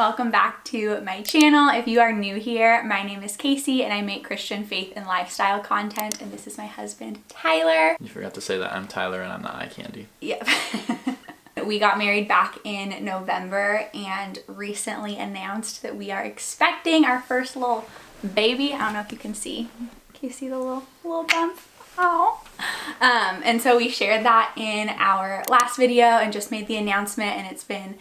welcome back to my channel. If you are new here, my name is Kaci and I make Christian faith and lifestyle content, and this is my husband, Tyler. You forgot to say that I'm Tyler and I'm the eye candy. Yep. We got married back in November and recently announced that we are expecting our first little baby. I don't know if you can see. Can you see the little bump? Oh. And so we shared that in our last video and just made the announcement, and it's been,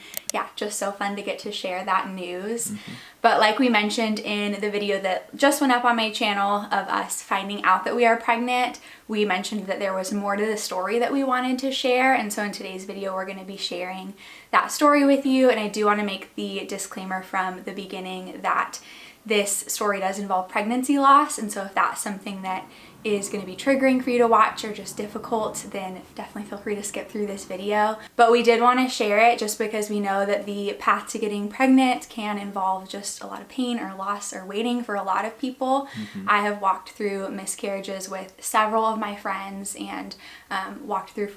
just so fun to get to share that news. But like we mentioned in the video that just went up on my channel of us finding out that we are pregnant, we mentioned that there was more to the story that we wanted to share. And so in today's video, we're going to be sharing that story with you. And I do want to make the disclaimer from the beginning that this story does involve pregnancy loss. And so if that's something that is going to be triggering for you to watch or just difficult, then definitely feel free to skip through this video. But we did want to share it just because we know that the path to getting pregnant can involve just a lot of pain or loss or waiting for a lot of people. I have walked through miscarriages with several of my friends and walked through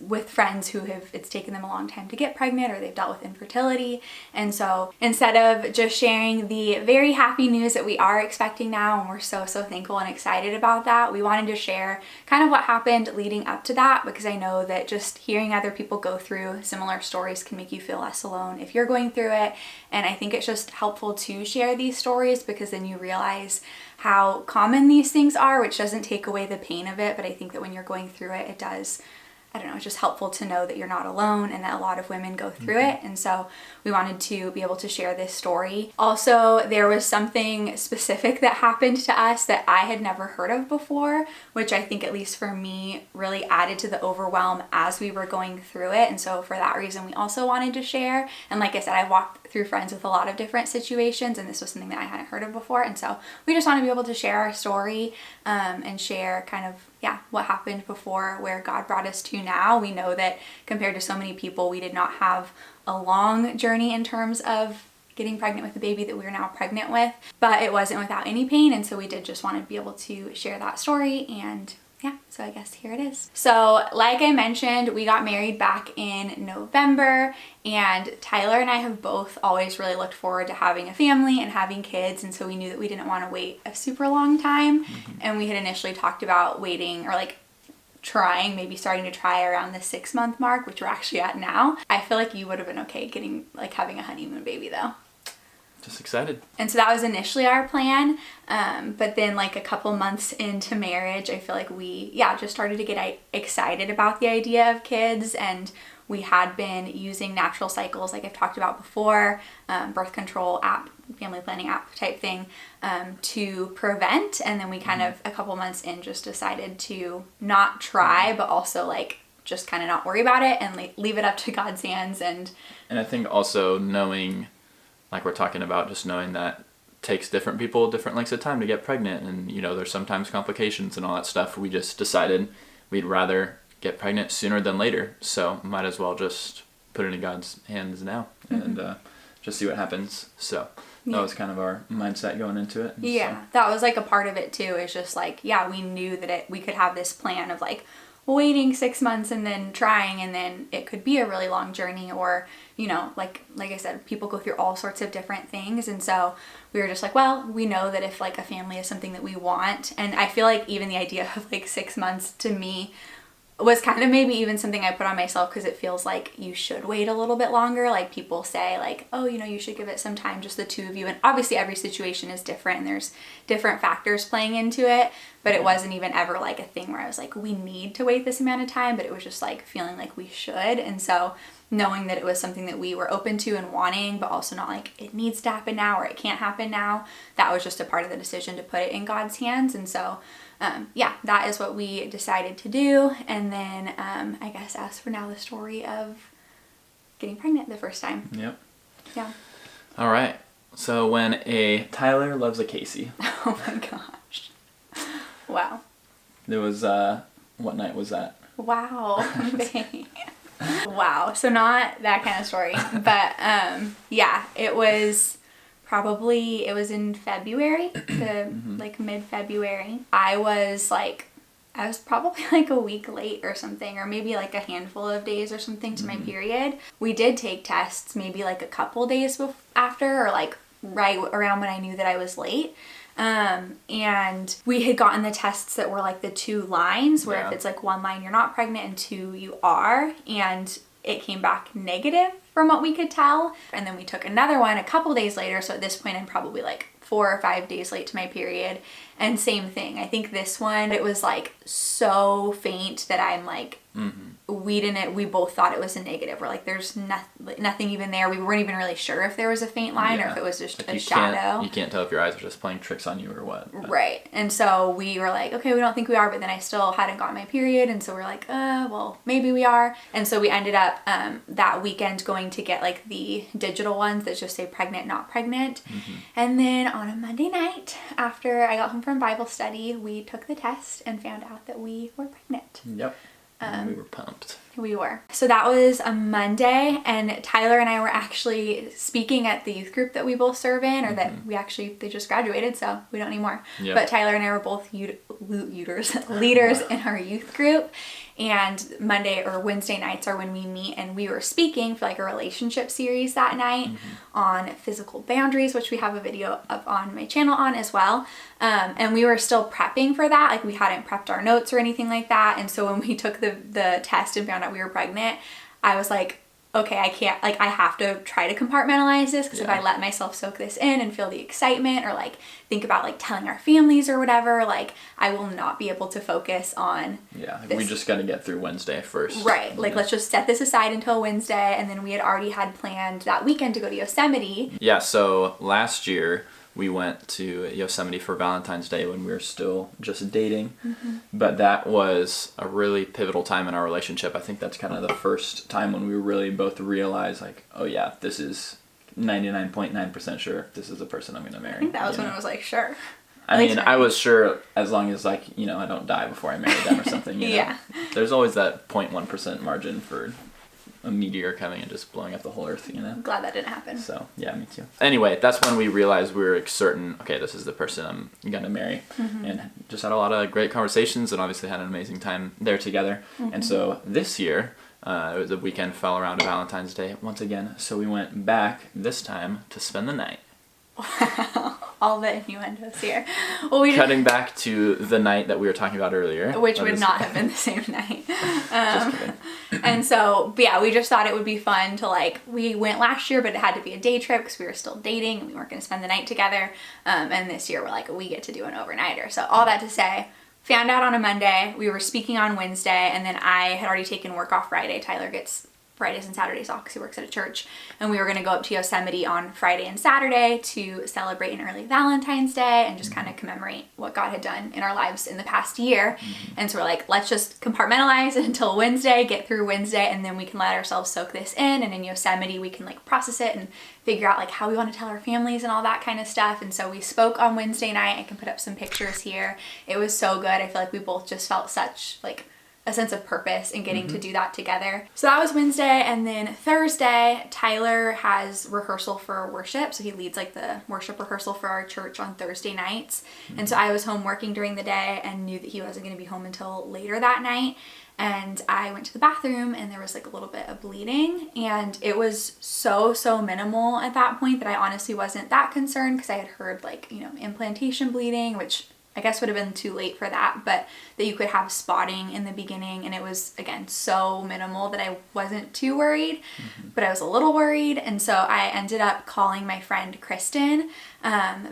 with friends who it's taken them a long time to get pregnant, or they've dealt with infertility. And so instead of just sharing the very happy news that we are expecting now, and we're so thankful and excited about that, we wanted to share kind of what happened leading up to that, because I know that just hearing other people go through similar stories can make you feel less alone if you're going through it. And I think it's just helpful to share these stories because then you realize how common these things are, which doesn't take away the pain of it. But I think that when you're going through it, it does, it's just helpful to know that you're not alone and that a lot of women go through it. And so we wanted to be able to share this story. Also, there was something specific that happened to us that I had never heard of before, which I think, at least for me, really added to the overwhelm as we were going through it. And so for that reason, we also wanted to share. And like I said, I walked through friends with a lot of different situations, and this was something that I hadn't heard of before. And so we just want to be able to share our story and share kind of what happened before, where God brought us to now. We know that compared to so many people, we did not have a long journey in terms of getting pregnant with the baby that we are now pregnant with, but it wasn't without any pain. And so we did just want to be able to share that story. And so I guess here it is. So like I mentioned, we got married back in November, and Tyler and I have both always really looked forward to having a family and having kids. And so we knew that we didn't want to wait a super long time. And we had initially talked about waiting, or maybe starting to try around the 6-month mark, which we're actually at now. I feel like you would have been okay having a honeymoon baby though. Just excited. And so that was initially our plan. But then a couple months into marriage, I feel like we, just started to get excited about the idea of kids. And we had been using natural cycles, like I've talked about before, birth control app, family planning app type thing, to prevent. And then we kind of, a couple months in, just decided to not try, but also just kind of not worry about it and leave it up to God's hands. And I think also knowing, like we're talking about, just knowing that takes different people different lengths of time to get pregnant, and there's sometimes complications and all that stuff. We just decided we'd rather get pregnant sooner than later, so might as well just put it in God's hands now and just see what happens. So that was kind of our mindset going into it. That was a part of it too. It's just we knew that we could have this plan of waiting 6 months and then trying, and then it could be a really long journey, or like I said, people go through all sorts of different things. And so we were just we know that if a family is something that we want, and I feel even the idea of 6 months to me was kind of maybe even something I put on myself, because it feels like you should wait a little bit longer. People say you should give it some time, just the two of you. And obviously every situation is different and there's different factors playing into it, but it wasn't even ever a thing where I was we need to wait this amount of time, but it was just feeling we should. And so knowing that it was something that we were open to and wanting, but also not it needs to happen now or it can't happen now, that was just a part of the decision to put it in God's hands. And so that is what we decided to do. And then I guess as for now, the story of getting pregnant the first time. Yep. Yeah. All right. So when a Tyler loves a Kaci. Oh my gosh. Wow. There was, what night was that? Wow. Wow. So not that kind of story, but it was it was in February, mid-February. I was I was probably like a week late or something, or maybe like a handful of days or something to my period. We did take tests maybe like a couple days after, or like right around when I knew that I was late. And we had gotten the tests that were like the 2 lines, where if it's like 1 line you're not pregnant and 2 you are, and it came back negative from what we could tell. And then we took another one a couple days later, so at this point I'm probably like 4 or 5 days late to my period, and same thing. I think this one, it was like so faint that I'm like, we both thought it was a negative. We're like, there's nothing even there. We weren't even really sure if there was a faint line or if it was just like a shadow. You can't tell if your eyes are just playing tricks on you or what. Right. And so we were like, okay, we don't think we are, but then I still hadn't gotten my period, and so we're like, well, maybe we are. And so we ended up that weekend going to get like the digital ones that just say pregnant, not pregnant. And then on a Monday night, after I got home from Bible study, we took the test and found out that we were pregnant. Yep. We were pumped. We were. So that was a Monday, and Tyler and I were actually speaking at the youth group that we both serve in, or that they just graduated, so we don't need more. Yep. But Tyler and I were both leaders in our youth group. And Monday or Wednesday nights are when we meet, and we were speaking for like a relationship series that night on physical boundaries, which we have a video up on my channel on as well. And we were still prepping for that. Like, we hadn't prepped our notes or anything like that. And so when we took the test and found out we were pregnant, I was like, okay, I have to try to compartmentalize this, because if I let myself soak this in and feel the excitement, or like think about like telling our families or whatever, like I will not be able to focus on this. We just got to get through Wednesday first. Right. Like, let's just set this aside until Wednesday. And then we had already had planned that weekend to go to Yosemite. Yeah. So last year we went to Yosemite for Valentine's Day when we were still just dating. But that was a really pivotal time in our relationship. I think that's kind of the first time when we really both realized, like, oh yeah, this is 99.9% sure this is the person I'm going to marry. I think that was when I was like, sure. I mean, I was sure as long as, like, I don't die before I marry them or something. You know? There's always that 0.1% margin for a meteor coming and just blowing up the whole earth, I'm glad that didn't happen. So, yeah, me too. Anyway, that's when we realized we were certain, okay, this is the person I'm going to marry. And just had a lot of great conversations, and obviously had an amazing time there together. And so this year, the weekend fell around to Valentine's Day once again. So we went back this time to spend the night. Wow, all the innuendos here. Well, cutting back to the night that we were talking about earlier. Which would not have been the same night. Just kidding. And so, but yeah, we just thought it would be fun to, like, we went last year, but it had to be a day trip because we were still dating and we weren't going to spend the night together. And this year we're like, we get to do an overnighter. So all that to say, found out on a Monday, we were speaking on Wednesday, and then I had already taken work off Friday. Tyler gets Fridays and Saturdays off because he works at a church, and we were going to go up to Yosemite on Friday and Saturday to celebrate an early Valentine's Day and just kind of commemorate what God had done in our lives in the past year. And so we're like, let's just compartmentalize it until Wednesday, get through Wednesday, and then we can let ourselves soak this in, and in Yosemite we can like process it and figure out like how we want to tell our families and all that kind of stuff. And so we spoke on Wednesday night. I can put up some pictures here. It was so good. I feel like we both just felt such like a sense of purpose in getting to do that together. So that was Wednesday, and then Thursday, Tyler has rehearsal for worship. So he leads like the worship rehearsal for our church on Thursday nights. And so I was home working during the day and knew that he wasn't going to be home until later that night. And I went to the bathroom and there was like a little bit of bleeding, and it was so minimal at that point that I honestly wasn't that concerned, because I had heard like, implantation bleeding, which I guess would have been too late for that, but that you could have spotting in the beginning, and it was, again, so minimal that I wasn't too worried, but I was a little worried. And so I ended up calling my friend Kristen,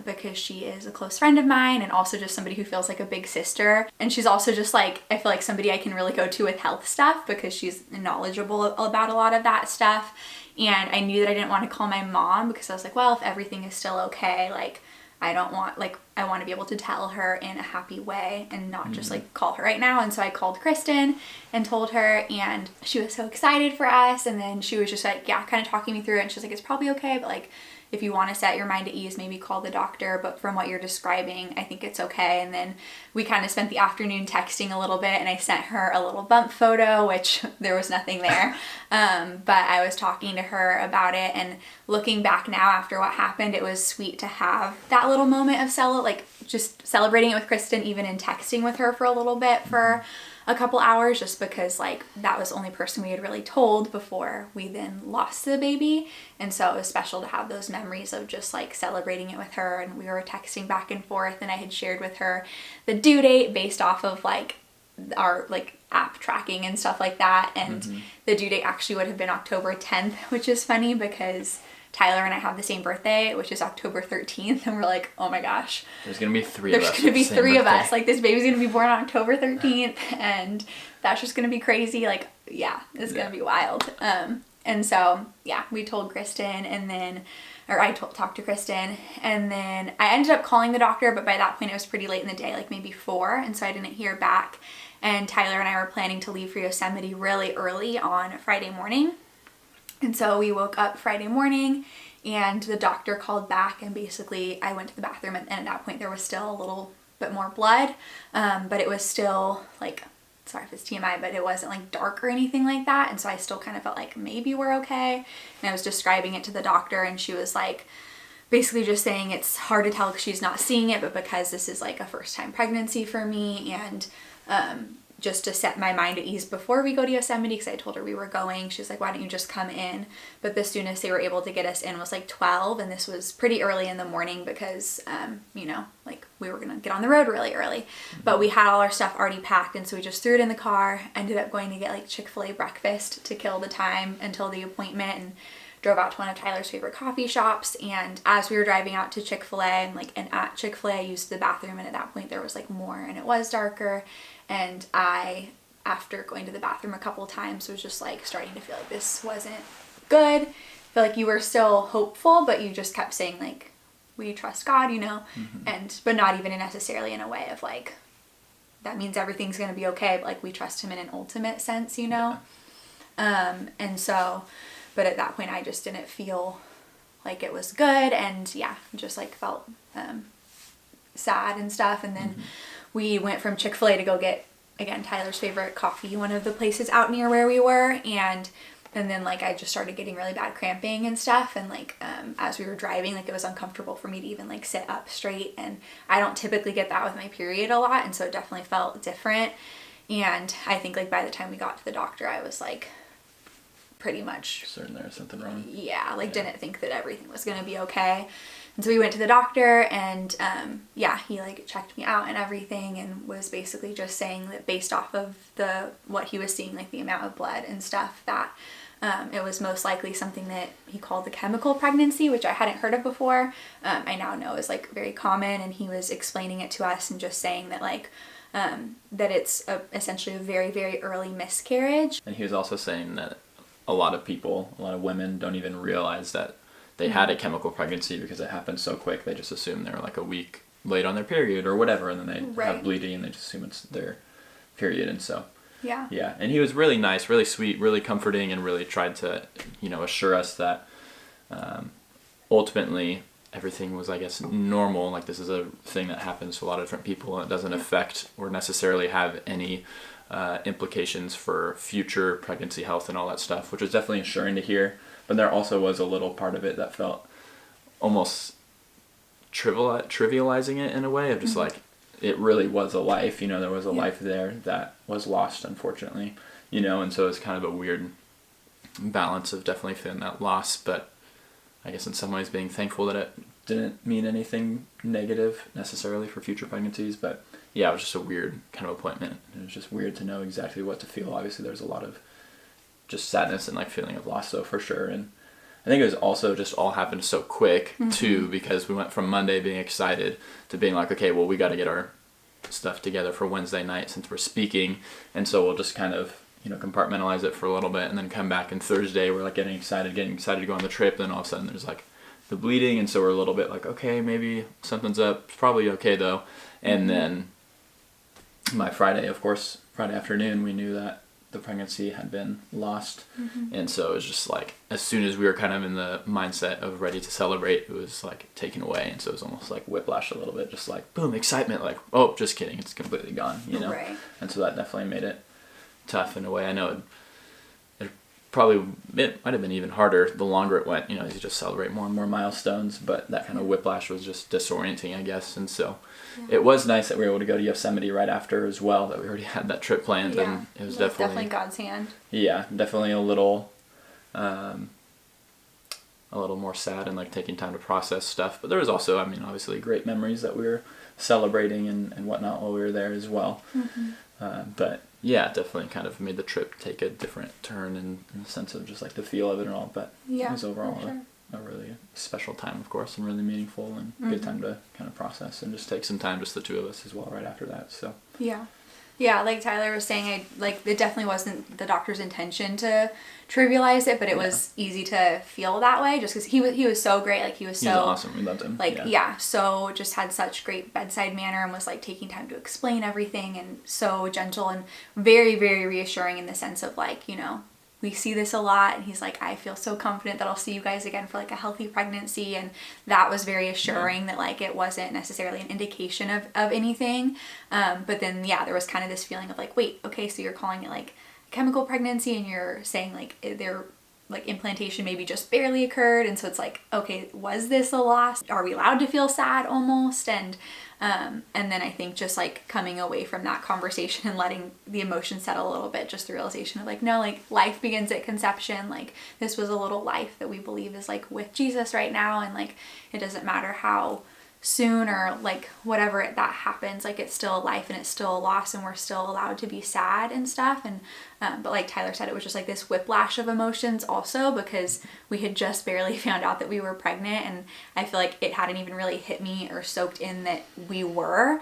because she is a close friend of mine and also just somebody who feels like a big sister. And she's also just like, I feel like somebody I can really go to with health stuff, because she's knowledgeable about a lot of that stuff. And I knew that I didn't want to call my mom, because I was like, well, if everything is still okay, like, I want to be able to tell her in a happy way and not just like call her right now. And so I called Kristen and told her, and she was so excited for us. And then she was just like, yeah, kind of talking me through it. And she's like, it's probably okay, but like, if you want to set your mind at ease, maybe call the doctor. But from what you're describing, I think it's okay. And then we kind of spent the afternoon texting a little bit, and I sent her a little bump photo, which there was nothing there. But I was talking to her about it, and looking back now after what happened, it was sweet to have that little moment of like just celebrating it with Kristen, even in texting with her for a little bit for a couple hours, just because like that was the only person we had really told before we then lost the baby. And so it was special to have those memories of just like celebrating it with her. And we were texting back and forth, and I had shared with her the due date based off of like our like app tracking and stuff like that. And the due date actually would have been October 10th, which is funny because Tyler and I have the same birthday, which is October 13th, and we're like, oh my gosh. There's going to be three of us. There's going to be three of us. Like, this baby's going to be born on October 13th, and that's just going to be crazy. Like, yeah, it's going to be wild. And so, yeah, we told Kristen, and then, or I talked to Kristen, and then I ended up calling the doctor, but by that point it was pretty late in the day, like maybe 4, and so I didn't hear back. And Tyler and I were planning to leave for Yosemite really early on Friday morning. And so we woke up Friday morning, and the doctor called back, and basically I went to the bathroom, and at that point there was still a little bit more blood, but it was still like, sorry if it's TMI, but it wasn't like dark or anything like that. And so I still kind of felt like maybe we're okay. And I was describing it to the doctor, and she was like, basically just saying it's hard to tell because she's not seeing it, but because this is like a first time pregnancy for me, and just to set my mind at ease before we go to Yosemite, because I told her we were going, she's like, why don't you just come in? But the soonest they were able to get us in was like 12, and this was pretty early in the morning because, you know, like we were gonna get on the road really early, but we had all our stuff already packed, and so we just threw it in the car, ended up going to get like Chick-fil-A breakfast to kill the time until the appointment, and drove out to one of Tyler's favorite coffee shops. And as we were driving out to Chick-fil-A, and at Chick-fil-A I used the bathroom, and at that point there was like more, and it was darker. And I, after going to the bathroom a couple times, was just like starting to feel like this wasn't good. I feel like you were still hopeful, but you just kept saying like, we trust God, you know, but not even necessarily in a way of like, that means everything's going to be okay, but like we trust him in an ultimate sense, you know? And so, but at that point I just didn't feel like it was good, and yeah, just like felt sad and stuff. And then we went from Chick-fil-A to go get, again, Tyler's favorite coffee, one of the places out near where we were, and then like I just started getting really bad cramping and stuff, and like as we were driving, like it was uncomfortable for me to even like sit up straight, and I don't typically get that with my period a lot, and so it definitely felt different. And I think like by the time we got to the doctor, I was like pretty much certain there was something wrong. Yeah, like didn't think that everything was gonna be okay. And so we went to the doctor, and yeah, he like checked me out and everything, and was basically just saying that based off of what he was seeing, like the amount of blood and stuff, that it was most likely something that he called the chemical pregnancy, which I hadn't heard of before. I now know is like very common, and he was explaining it to us and just saying that like that it's essentially a very, very early miscarriage. And he was also saying that a lot of women don't even realize that they had a chemical pregnancy because it happened so quick. They just assume they're like a week late on their period or whatever, and then they have bleeding, and they just assume it's their period. And so yeah, and he was really nice, really sweet, really comforting, and really tried to, you know, assure us that ultimately everything was, I guess, normal. Like, this is a thing that happens to a lot of different people, and it doesn't affect or necessarily have any implications for future pregnancy health and all that stuff, which was definitely assuring to hear. But there also was a little part of it that felt almost trivializing it in a way of just like, it really was a life, you know, there was a life there that was lost, unfortunately, you know. And so it's kind of a weird balance of definitely feeling that loss, but I guess in some ways being thankful that it didn't mean anything negative necessarily for future pregnancies. But yeah, it was just a weird kind of appointment. It was just weird to know exactly what to feel. Obviously there's a lot of just sadness and like feeling of loss, though, for sure. And I think it was also just all happened so quick too, because we went from Monday being excited to being like, okay, well, we got to get our stuff together for Wednesday night since we're speaking, and so we'll just kind of, you know, compartmentalize it for a little bit, and then come back, and Thursday we're like getting excited to go on the trip. Then all of a sudden there's like the bleeding, and so we're a little bit like, okay, maybe something's up, it's probably okay though. And then my Friday afternoon, we knew that the pregnancy had been lost. And so it was just like, as soon as we were kind of in the mindset of ready to celebrate, it was like taken away. And so it was almost like whiplash a little bit, just like boom, excitement, like, oh, just kidding, it's completely gone, you know. And so that definitely made it tough in a way. I know it probably, it might have been even harder the longer it went, you know, as you just celebrate more and more milestones, but that kind of whiplash was just disorienting, I guess. And so it was nice that we were able to go to Yosemite right after as well, that we already had that trip planned. And it was definitely God's hand. Yeah, definitely a little more sad and like taking time to process stuff. But there was also, I mean, obviously great memories that we were celebrating and whatnot while we were there as well. But yeah, definitely kind of made the trip take a different turn in the sense of just like the feel of it and all. But it was overall a really special time, of course, and really meaningful and good time to kind of process and just take some time, just the two of us as well, right after that. So yeah, like Tyler was saying, it definitely wasn't the doctor's intention to trivialize it, but it was easy to feel that way just because he was so great. Like he was awesome. We loved him. So just had such great bedside manner and was like taking time to explain everything and so gentle and very, very reassuring in the sense of like, you know, we see this a lot, and he's like, I feel so confident that I'll see you guys again for like a healthy pregnancy, and that was very assuring that like it wasn't necessarily an indication of anything. But then there was kind of this feeling of like, wait, okay, so you're calling it like chemical pregnancy, and you're saying like there like implantation maybe just barely occurred, and so it's like, okay, was this a loss? Are we allowed to feel sad almost? And then I think just like coming away from that conversation and letting the emotions settle a little bit, just the realization of like, no, like life begins at conception. Like this was a little life that we believe is like with Jesus right now. And like, it doesn't matter how soon or like whatever that happens, like it's still a life and it's still a loss, and we're still allowed to be sad and stuff. And but like Tyler said, it was just like this whiplash of emotions also, because we had just barely found out that we were pregnant, and I feel like it hadn't even really hit me or soaked in that we were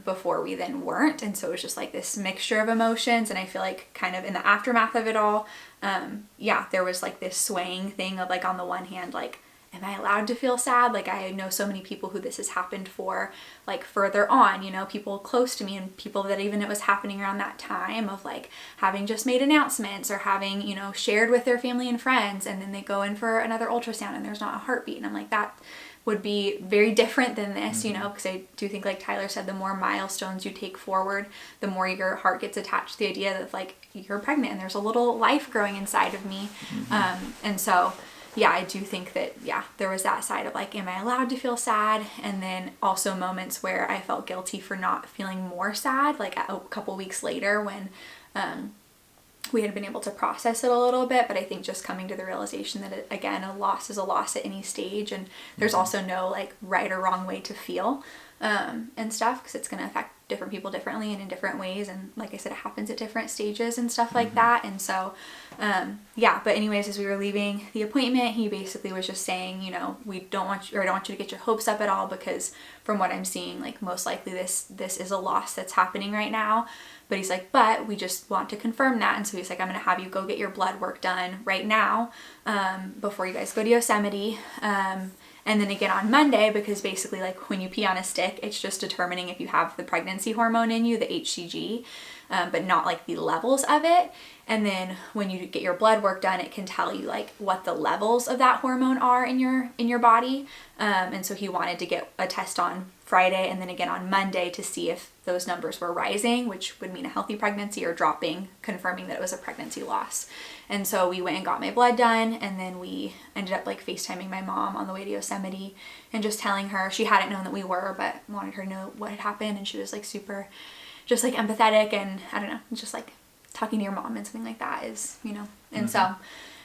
before we then weren't. And so it was just like this mixture of emotions, and I feel like kind of in the aftermath of it all, there was like this swaying thing of like, on the one hand, like, am I allowed to feel sad? Like I know so many people who this has happened for, like further on, you know, people close to me and people that even it was happening around that time of like having just made announcements or having, you know, shared with their family and friends, and then they go in for another ultrasound and there's not a heartbeat. And I'm like, that would be very different than this, you know, because I do think, like Tyler said, the more milestones you take forward, the more your heart gets attached to the idea that like you're pregnant and there's a little life growing inside of me. And so I do think that, there was that side of like, am I allowed to feel sad? And then also moments where I felt guilty for not feeling more sad, like a couple weeks later when we had been able to process it a little bit. But I think just coming to the realization that, again, a loss is a loss at any stage, and there's also no like right or wrong way to feel and stuff, because it's going to affect different people differently and in different ways, and like I said, it happens at different stages and stuff like that. And so but anyways, as we were leaving the appointment, he basically was just saying, you know, I don't want you to get your hopes up at all, because from what I'm seeing, like most likely this is a loss that's happening right now. But he's like, but we just want to confirm that. And so he's like, I'm going to have you go get your blood work done right now before you guys go to Yosemite. And then again on Monday, because basically like when you pee on a stick, it's just determining if you have the pregnancy hormone in you, the HCG, but not like the levels of it. And then when you get your blood work done, it can tell you like what the levels of that hormone are in your body. And so he wanted to get a test on Friday and then again on Monday to see if those numbers were rising, which would mean a healthy pregnancy, or dropping, confirming that it was a pregnancy loss. And so we went and got my blood done, and then we ended up like FaceTiming my mom on the way to Yosemite and just telling her, she hadn't known that we were, but wanted her to know what had happened. And she was like super just like empathetic, and I don't know, just like talking to your mom and something like that is, you know. And so,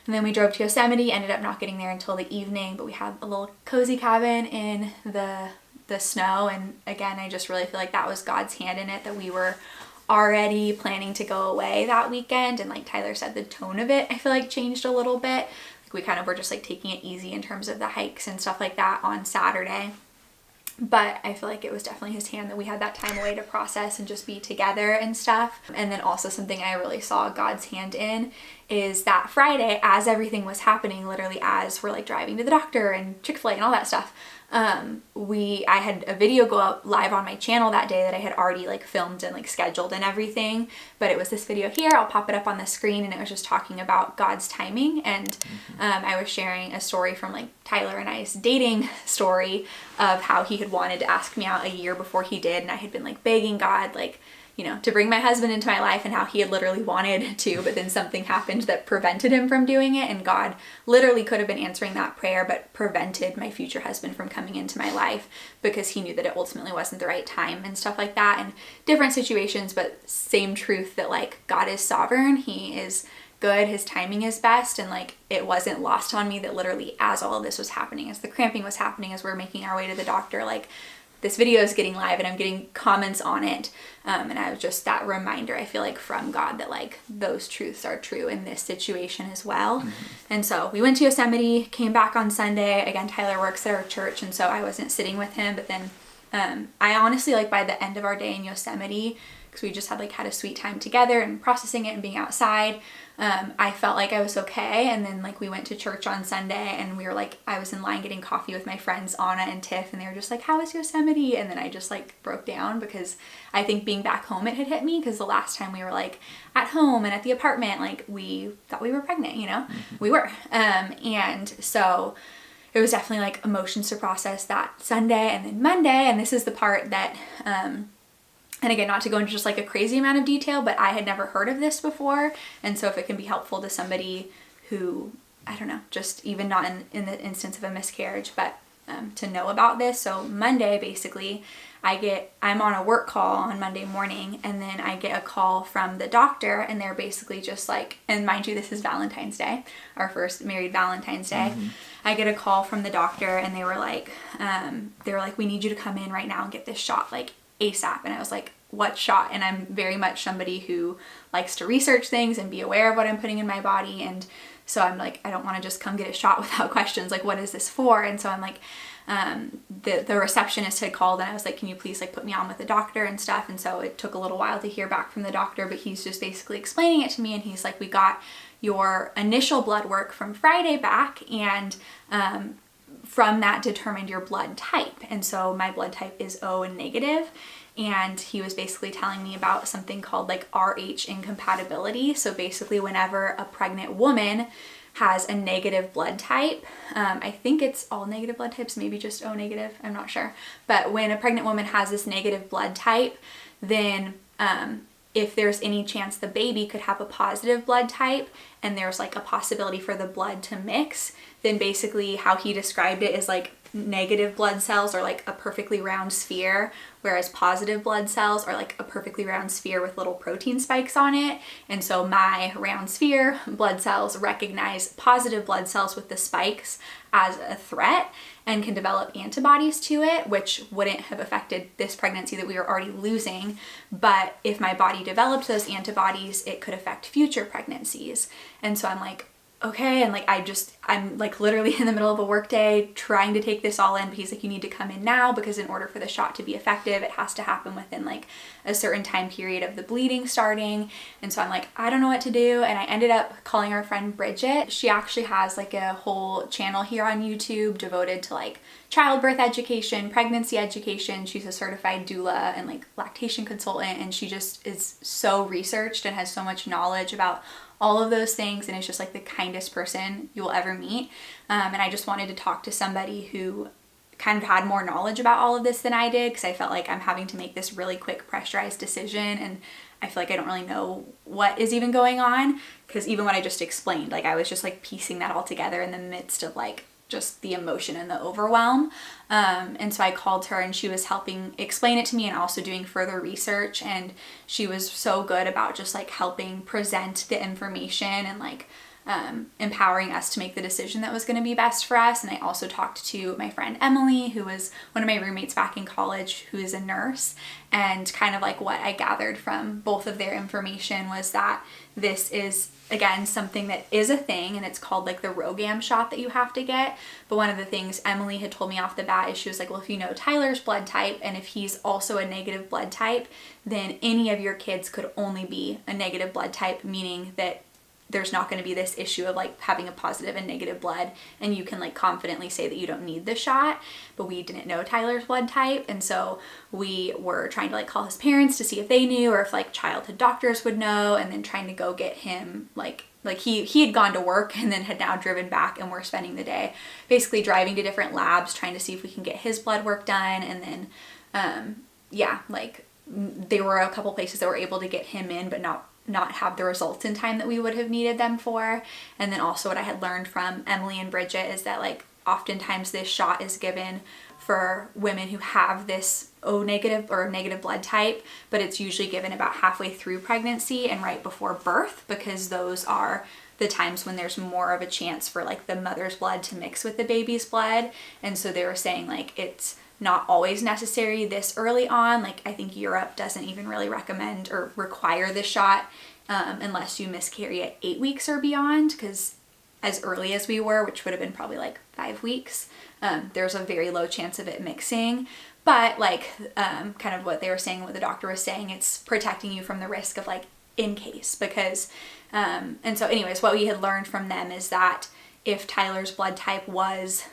and then we drove to Yosemite, ended up not getting there until the evening, but we had a little cozy cabin in the snow. And again, I just really feel like that was God's hand in it, that we were already planning to go away that weekend. And like Tyler said, the tone of it I feel like changed a little bit. Like we kind of were just like taking it easy in terms of the hikes and stuff like that on Saturday. But I feel like it was definitely his hand that we had that time away to process and just be together and stuff. And then also something I really saw God's hand in is that Friday, as everything was happening, literally as we're like driving to the doctor and Chick-fil-A and all that stuff, I had a video go up live on my channel that day that I had already like filmed and like scheduled and everything, but it was this video here, I'll pop it up on the screen, and it was just talking about God's timing. And I was sharing a story from like Tyler and I's dating story of how he had wanted to ask me out a year before he did, and I had been like begging God, like, you know, to bring my husband into my life and how he had literally wanted to, but then something happened that prevented him from doing it. And God literally could have been answering that prayer, but prevented my future husband from coming into my life because he knew that it ultimately wasn't the right time and stuff like that. And different situations, but same truth that like God is sovereign. He is good. His timing is best. And like, it wasn't lost on me that literally as all of this was happening, as the cramping was happening, as we're making our way to the doctor, like this video is getting live and I'm getting comments on it. And I was just that reminder, I feel like from God that like those truths are true in this situation as well. And so we went to Yosemite, came back on Sunday. Again, Tyler works at our church. And so I wasn't sitting with him, but then I honestly, like by the end of our day in Yosemite, because we just had a sweet time together and processing it and being outside, I felt like I was okay. And then like we went to church on Sunday and we were like, I was in line getting coffee with my friends Anna and Tiff, and they were just like, how was Yosemite? And then I just like broke down because I think being back home, it had hit me, because the last time we were like at home and at the apartment, like we thought we were pregnant, you know, we were. And so it was definitely like emotions to process that Sunday. And then Monday, and this is the part that, and again, not to go into just like a crazy amount of detail, but I had never heard of this before. And so if it can be helpful to somebody who, I don't know, just even not in the instance of a miscarriage, but to know about this. So Monday, basically, I'm on a work call on Monday morning, and then I get a call from the doctor, and they're basically just like, and mind you, this is Valentine's Day, our first married Valentine's Day. I get a call from the doctor, and they were like, we need you to come in right now and get this shot, like ASAP. And I was like, what shot? And I'm very much somebody who likes to research things and be aware of what I'm putting in my body. And so I'm like, I don't want to just come get a shot without questions. Like, what is this for? And so I'm like, the receptionist had called, and I was like, can you please like put me on with the doctor and stuff? And so it took a little while to hear back from the doctor, but he's just basically explaining it to me. And he's like, we got your initial blood work from Friday back, and from that determined your blood type. And so my blood type is O and negative. And he was basically telling me about something called like RH incompatibility. So basically whenever a pregnant woman has a negative blood type, I think it's all negative blood types, maybe just O negative, I'm not sure. But when a pregnant woman has this negative blood type, then if there's any chance the baby could have a positive blood type and there's like a possibility for the blood to mix, then basically how he described it is like negative blood cells are like a perfectly round sphere, whereas positive blood cells are like a perfectly round sphere with little protein spikes on it. And so my round sphere blood cells recognize positive blood cells with the spikes as a threat and can develop antibodies to it, which wouldn't have affected this pregnancy that we were already losing. But if my body developed those antibodies, it could affect future pregnancies. And so I'm like, okay. And like, I'm like literally in the middle of a work day trying to take this all in, but he's like, you need to come in now, because in order for the shot to be effective, it has to happen within like a certain time period of the bleeding starting. And so I'm like, I don't know what to do. And I ended up calling our friend Bridget. She actually has like a whole channel here on YouTube devoted to like childbirth education, pregnancy education. She's a certified doula and like lactation consultant. And she just is so researched and has so much knowledge about all of those things, and is just like the kindest person you will ever meet. And I just wanted to talk to somebody who kind of had more knowledge about all of this than I did, because I felt like I'm having to make this really quick pressurized decision, and I feel like I don't really know what is even going on, because even what I just explained, like I was just like piecing that all together in the midst of like just the emotion and the overwhelm. And so I called her, and she was helping explain it to me and also doing further research. And she was so good about just like helping present the information and like empowering us to make the decision that was going to be best for us. And I also talked to my friend Emily, who was one of my roommates back in college, who is a nurse. And kind of like what I gathered from both of their information was that this is, again, something that is a thing, and it's called like the RhoGAM shot that you have to get. But one of the things Emily had told me off the bat is she was like, well, if you know Tyler's blood type, and if he's also a negative blood type, then any of your kids could only be a negative blood type, meaning that there's not going to be this issue of like having a positive and negative blood, and you can like confidently say that you don't need the shot. But we didn't know Tyler's blood type, and so we were trying to like call his parents to see if they knew, or if like childhood doctors would know, and then trying to go get him like he had gone to work and then had now driven back, and we're spending the day basically driving to different labs trying to see if we can get his blood work done. And then like there were a couple places that were able to get him in, but not have the results in time that we would have needed them for. And then also what I had learned from Emily and Bridget is that like oftentimes this shot is given for women who have this O negative or negative blood type, but it's usually given about halfway through pregnancy and right before birth, because those are the times when there's more of a chance for like the mother's blood to mix with the baby's blood. And so they were saying like it's not always necessary this early on. Like I think Europe doesn't even really recommend or require the shot unless you miscarry at 8 weeks or beyond, because as early as we were, which would have been probably like 5 weeks, there's a very low chance of it mixing. But like kind of what they were saying, what the doctor was saying, it's protecting you from the risk of like in case, because and so anyways, what we had learned from them is that if Tyler's blood type was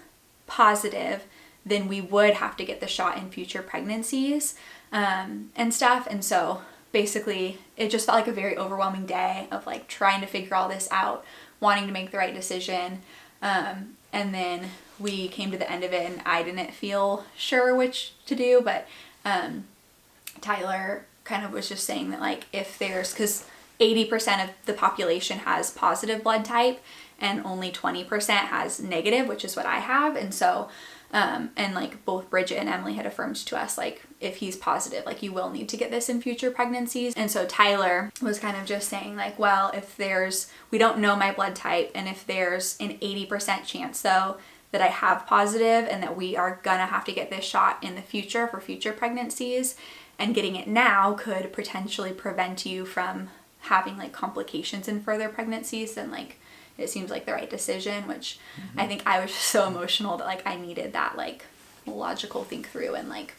positive, then we would have to get the shot in future pregnancies and stuff. And so basically it just felt like a very overwhelming day of like trying to figure all this out, wanting to make the right decision. And then we came to the end of it and I didn't feel sure which to do, but Tyler kind of was just saying that like if there's, because 80% of the population has positive blood type and only 20% has negative, which is what I have. And so and like both Bridget and Emily had affirmed to us, like if he's positive, like you will need to get this in future pregnancies. And so Tyler was kind of just saying like, well, if there's, we don't know my blood type, and if there's an 80% chance though that I have positive and that we are gonna have to get this shot in the future for future pregnancies, and getting it now could potentially prevent you from having like complications in further pregnancies, then like it seems like the right decision, which I think I was just so emotional that like I needed that like logical think through and like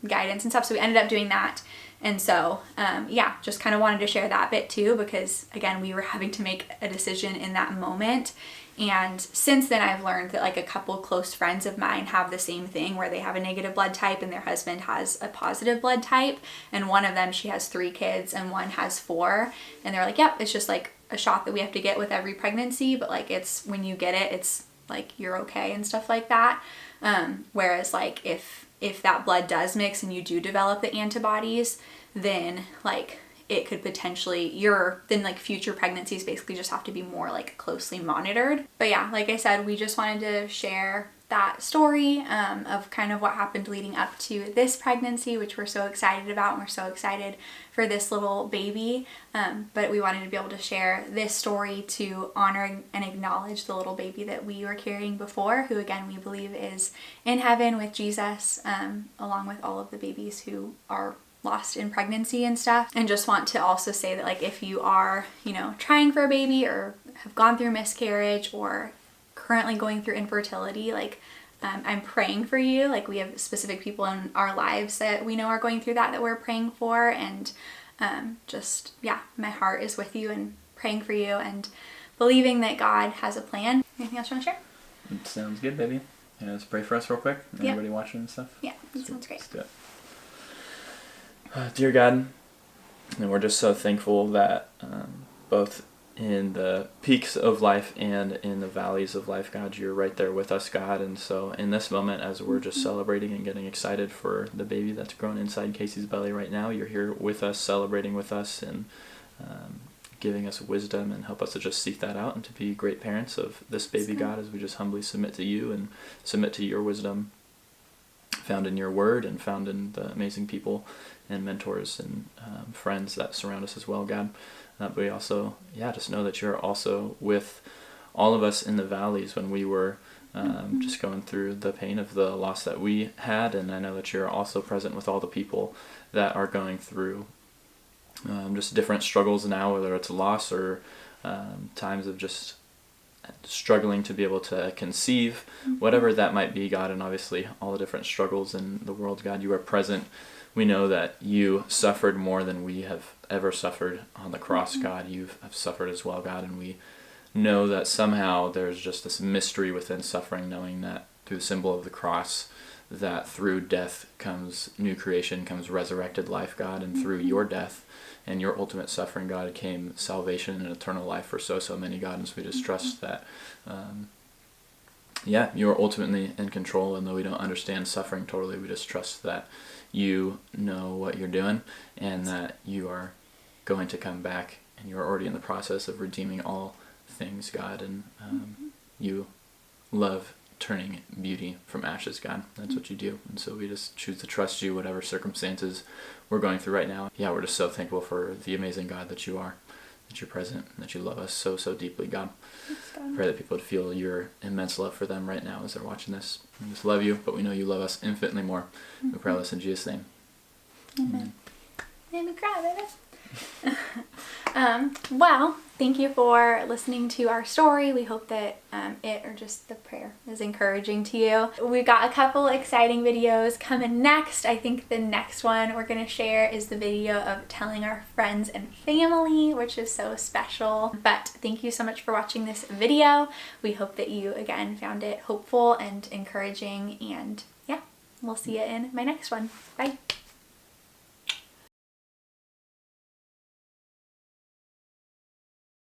guidance and stuff. So we ended up doing that. And so yeah, just kind of wanted to share that bit too, because again, we were having to make a decision in that moment. And since then I've learned that like a couple close friends of mine have the same thing, where they have a negative blood type and their husband has a positive blood type. And one of them, she has 3 kids and one has 4. And they're like, yep, it's just like a shot that we have to get with every pregnancy, but like it's, when you get it, it's like you're okay and stuff like that. Whereas like if that blood does mix and you do develop the antibodies, then like it could potentially, then like future pregnancies basically just have to be more like closely monitored. But yeah, like I said, we just wanted to share that story of kind of what happened leading up to this pregnancy, which we're so excited about, and we're so excited for this little baby. But we wanted to be able to share this story to honor and acknowledge the little baby that we were carrying before, who again we believe is in heaven with Jesus, along with all of the babies who are lost in pregnancy and stuff. And just want to also say that like if you are, you know, trying for a baby or have gone through miscarriage or currently going through infertility, like I'm praying for you. Like we have specific people in our lives that we know are going through that we're praying for, and just yeah, my heart is with you and praying for you and believing that God has a plan. Anything else you want to share? It sounds good, baby. Yeah, let's pray for us real quick. Everybody watching and stuff. Yeah, that sounds great. Let's do it. Dear God, and we're just so thankful that both in the peaks of life and in the valleys of life, God, you're right there with us, God. And so in this moment, as we're just celebrating and getting excited for the baby that's grown inside Kaci's belly right now, you're here with us, celebrating with us, and giving us wisdom, and help us to just seek that out and to be great parents of this baby, God, as we just humbly submit to you and submit to your wisdom found in your word and found in the amazing people and mentors and friends that surround us as well, God. But we also, just know that you're also with all of us in the valleys when we were just going through the pain of the loss that we had. And I know that you're also present with all the people that are going through just different struggles now, whether it's loss or times of just struggling to be able to conceive, whatever that might be, God. And obviously all the different struggles in the world, God, you are present. We know that you suffered more than we have ever suffered on the cross, God. You have suffered as well, God, and we know that somehow there's just this mystery within suffering, knowing that through the symbol of the cross, that through death comes new creation, comes resurrected life, God, and through your death and your ultimate suffering, God, came salvation and eternal life for so many, God. And so we just trust that yeah, you are ultimately in control, and though we don't understand suffering totally, we just trust that you know what you're doing and that you are going to come back, and you're already in the process of redeeming all things, God, and you love turning beauty from ashes, God. That's what you do. And so we just choose to trust you, whatever circumstances we're going through right now. Yeah, we're just so thankful for the amazing God that you are, that you're present, and that you love us so, so deeply, God. I pray that people would feel your immense love for them right now as they're watching this. We just love you, but we know you love us infinitely more. We pray all this in Jesus' name. Amen. Made me cry, baby. Well, thank you for listening to our story. We hope that it, or just the prayer, is encouraging to you. We got a couple exciting videos coming next. I think the next one we're going to share is the video of telling our friends and family, which is so special. But thank you so much for watching this video. We hope that you, again, found it hopeful and encouraging. And yeah, we'll see you in my next one. Bye.